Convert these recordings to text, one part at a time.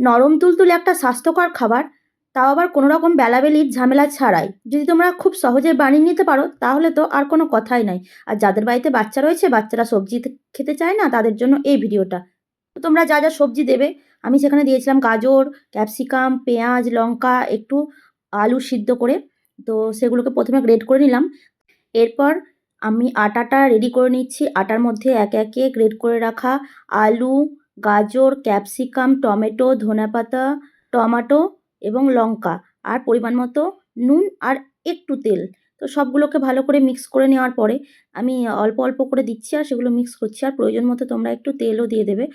নরম তুলতুলে একটা স্বাস্থ্যকর খাবার, তাও আবার কোনো রকম বেলাবেলির ঝামেলা ছাড়াই। যদি তোমরা খুব সহজে বানিয়ে নিতে পারো তাহলে তো আর কোনো কথাই নাই। আর যাদের বাড়িতে বাচ্চা রয়েছে, বাচ্চারা সবজি খেতে চায় না, তাদের জন্য এই ভিডিওটা। তো তোমরা যা যা সবজি দেবে, আমি সেখানে দিয়েছিলাম গাজর, ক্যাপসিকাম, পেঁয়াজ, লঙ্কা, একটু আলু সিদ্ধ করে। তো সেগুলোকে প্রথমে গ্রেট করে নিলাম। এরপর আমি আটাটা রেডি করে নিচ্ছি। আটার মধ্যে একে একে গ্রেট করে রাখা আলু, গাজর, ক্যাপসিকাম, টমেটো, ধনেপাতা, টমাটো এবং লঙ্কা, আর পরিমাণ মতো নুন আর একটু তেল। তো সবগুলোকে ভালো করে মিক্স করে নেওয়ার পরে আমি অল্প অল্প করে দিচ্ছি আর সেগুলো মিক্স করছি। আর প্রয়োজন মতো তোমরা একটু তেলও দিয়ে দেবে।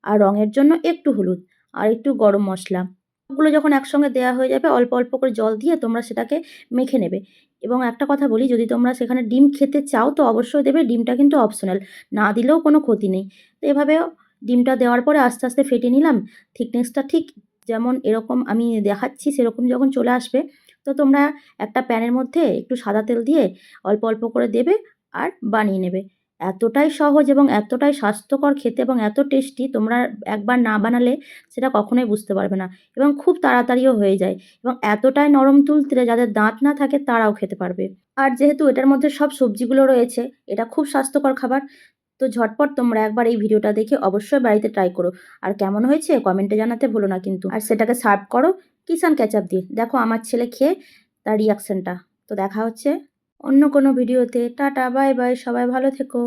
আর রঙের জন্য একটু হলুদ আর একটু গরম মশলা। সবগুলো যখন একসঙ্গে দেওয়া হয়ে যাবে, অল্প অল্প করে জল দিয়ে তোমরা সেটাকে মেখে নেবে। এবং একটা কথা বলি, যদি তোমরা সেখানে ডিম খেতে চাও তো অবশ্যই দেবে, ডিমটা কিন্তু অপশনাল, না দিলেও কোনো ক্ষতি নেই। তো এভাবে ডিমটা দেওয়ার পরে আস্তে আস্তে ফেটে নিলাম। থিকনেসটা ঠিক যেমন এরকম আমি দেখাচ্ছি সেরকম যখন চলে আসবে, তো তোমরা একটা প্যানের মধ্যে একটু সাদা তেল দিয়ে অল্প অল্প করে দেবে আর বানিয়ে নেবে। এতটাই সহজ এবং এতটাই স্বাস্থ্যকর খেতে এবং এত টেস্টি, তোমরা একবার না বানালে সেটা কখনোই বুঝতে পারবে না। এবং খুব তাড়াতাড়িও হয়ে যায় এবং এতটাই নরম তুলতুলে, যাদের দাঁত না থাকে তারাও খেতে পারবে। আর যেহেতু এটার মধ্যে সব সবজিগুলো রয়েছে, এটা খুব স্বাস্থ্যকর খাবার। তো ঝটপট তোমরা একবার এই ভিডিওটা দেখে অবশ্যই বাড়িতে ট্রাই করো। আর কেমন হয়েছে কমেন্টে জানাতে ভুলো না কিন্তু। আর সেটাকে সার্ভ করো কিষান কেচাপ দিয়ে। দেখো আমার ছেলে খেয়ে তার রিয়াকশনটা। তো দেখা হচ্ছে অন্য কোনো ভিডিওতে। টাটা, বাই বাই, সবাই ভালো থেকো।